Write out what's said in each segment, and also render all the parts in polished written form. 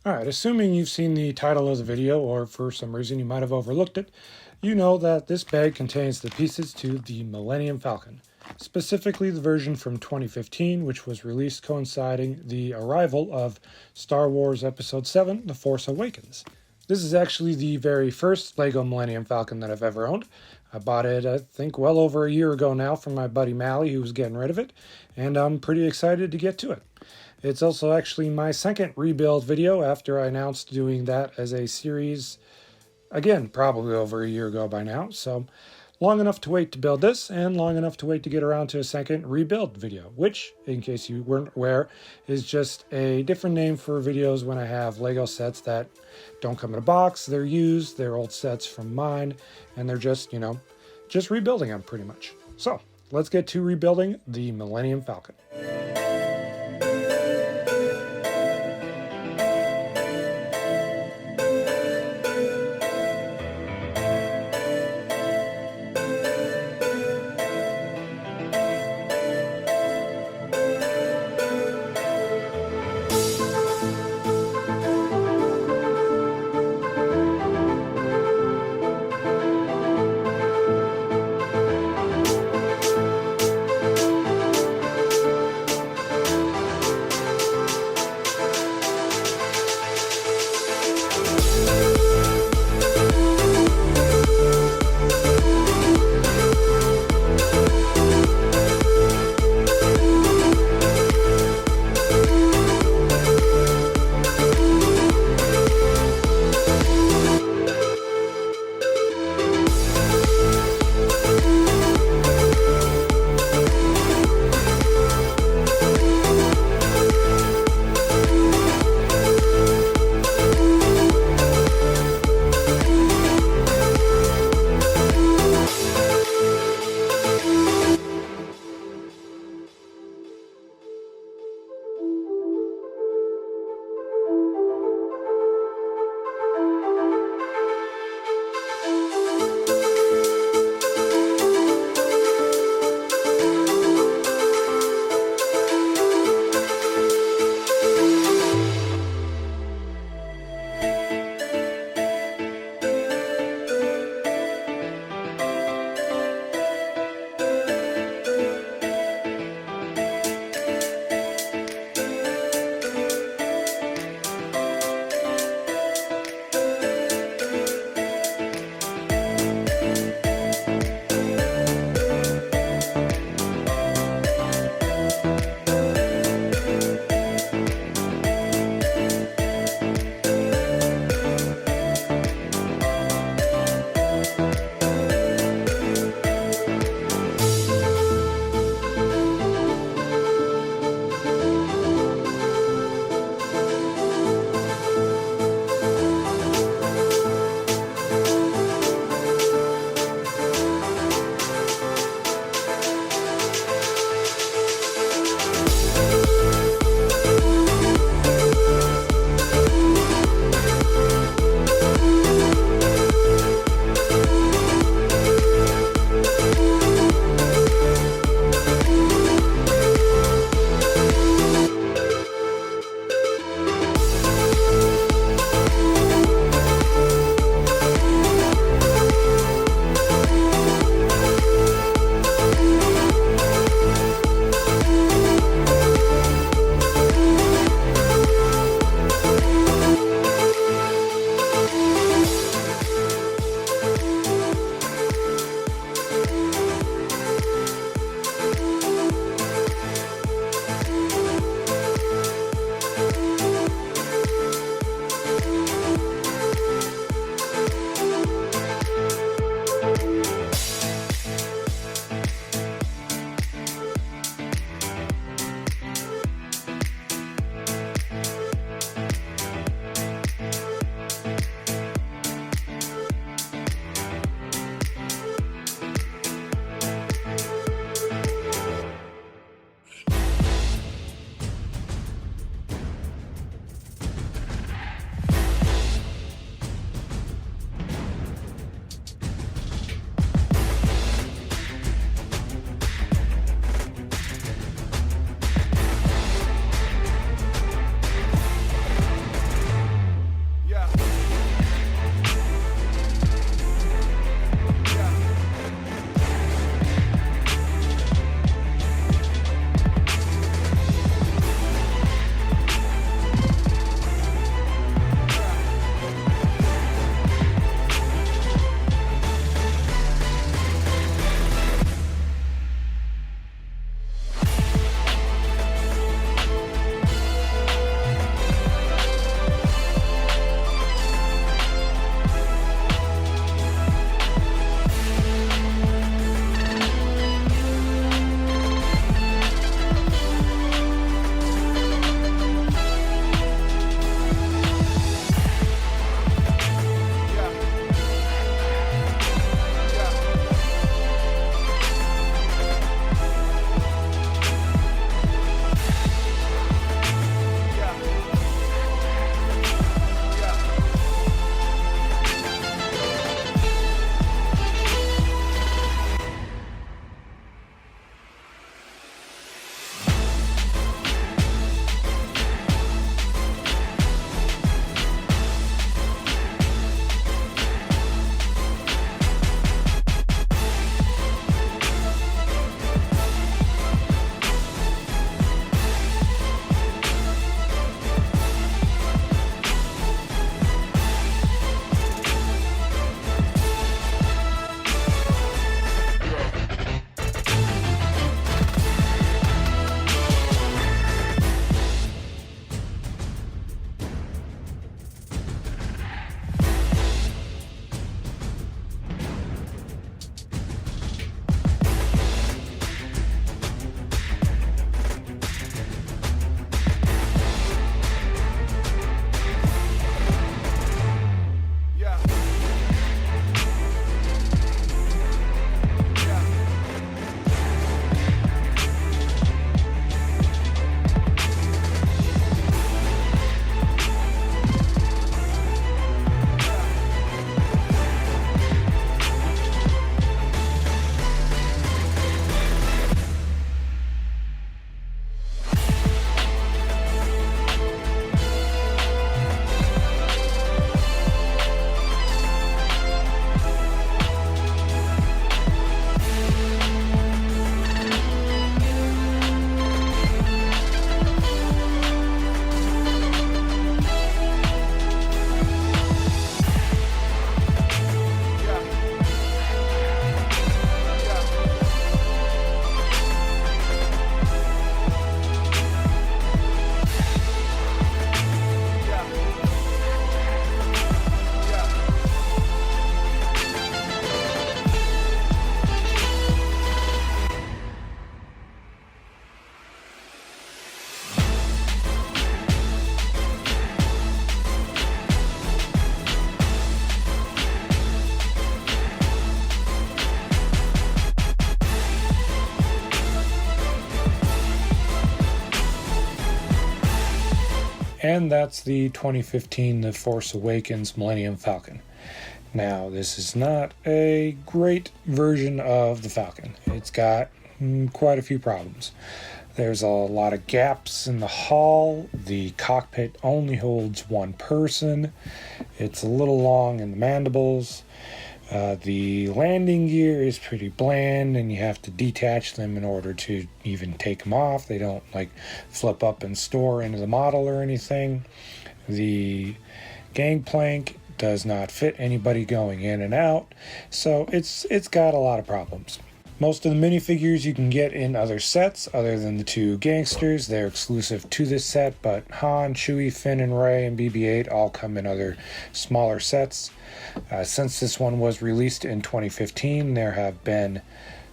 Alright, assuming you've seen the title of the video, or for some reason you might have overlooked it, you know that this bag contains the pieces to the Millennium Falcon, specifically the version from 2015, which was released coinciding the arrival of Star Wars Episode 7, The Force Awakens. This is actually the very first LEGO Millennium Falcon that I've ever owned. I bought it, I think, well over a year ago now from my buddy Mallie, who was getting rid of it, and I'm pretty excited to get to it. It's also actually my second rebuild video after I announced doing that as a series, again, probably over a year ago by now. So long enough to wait to build this and long enough to wait to get around to a second rebuild video, which, in case you weren't aware, is just a different name for videos when I have Lego sets that don't come in a box, they're used, they're old sets from mine, and they're just, just rebuilding them pretty much. So let's get to rebuilding the Millennium Falcon. and that's the 2015 The Force Awakens Millennium Falcon. Now, this is not a great version of the Falcon. It's got quite a few problems. There's a lot of gaps in the hull. The cockpit only holds one person. It's a little long in the mandibles. The landing gear is pretty bland, and you have to detach them in order to even take them off. They don't like flip up and store into the model or anything. The gangplank does not fit anybody going in and out, so it's got a lot of problems. Most of the minifigures you can get in other sets other than the two gangsters. They're exclusive to this set, but Han, Chewie, Finn, and Rey, and BB-8 all come in other smaller sets. Since this one was released in 2015, there have been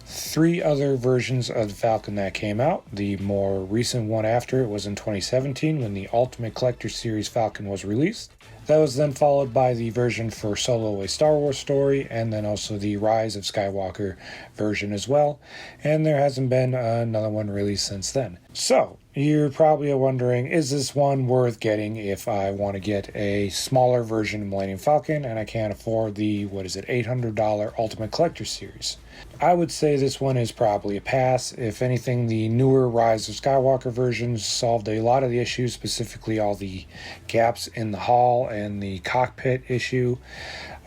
3 other versions of the Falcon that came out. The more recent one after it was in 2017 when the Ultimate Collector Series Falcon was released. That was then followed by the version for Solo: A Star Wars Story, and then also the Rise of Skywalker version as well. And there hasn't been another one released since then. So, you're probably wondering, is this one worth getting if I want to get a smaller version of Millennium Falcon and I can't afford the, $800 Ultimate Collector Series? I would say this one is probably a pass. If anything, the newer Rise of Skywalker versions solved a lot of the issues, specifically all the gaps in the hull and the cockpit issue.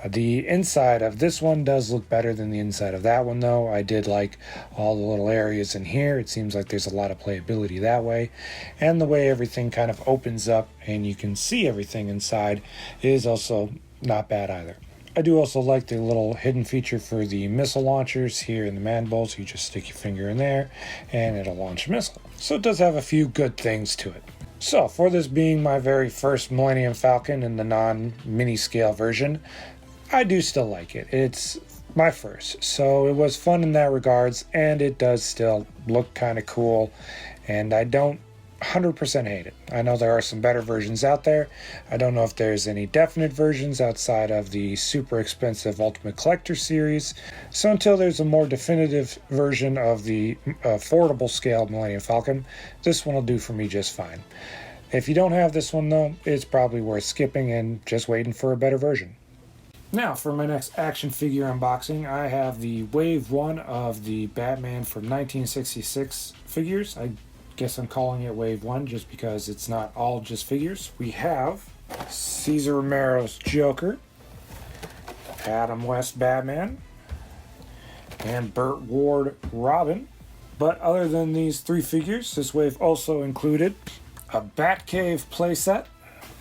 The inside of this one does look better than the inside of that one, though. I did like all the little areas in here. It seems like there's a lot of playability that way. And the way everything kind of opens up and you can see everything inside is also not bad either. I do also like the little hidden feature for the missile launchers here in the mandibles. You just stick your finger in there and it'll launch a missile. So it does have a few good things to it. So for this being my very first Millennium Falcon in the non-mini scale version, I do still like it. It's my first, so it was fun in that regards, and it does still look kind of cool, and I don't 100% hate it. I know there are some better versions out there. I don't know if there's any definite versions outside of the super expensive Ultimate Collector series, so until there's a more definitive version of the affordable scale Millennium Falcon, this one will do for me just fine. If you don't have this one though, it's probably worth skipping and just waiting for a better version. Now, for my next action figure unboxing, I have the Wave 1 of the Batman from 1966 figures. I guess I'm calling it Wave 1 just because it's not all just figures. We have Cesar Romero's Joker, Adam West Batman, and Burt Ward Robin. But other than these 3 figures, this wave also included a Batcave playset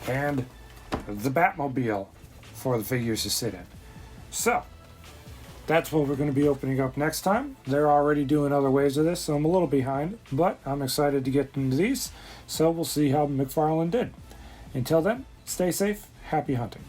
and the Batmobile for the figures to sit in. So, that's what we're going to be opening up next time. They're already doing other waves of this, so I'm a little behind, but I'm excited to get into these, so we'll see how McFarlane did. Until then, stay safe, happy hunting.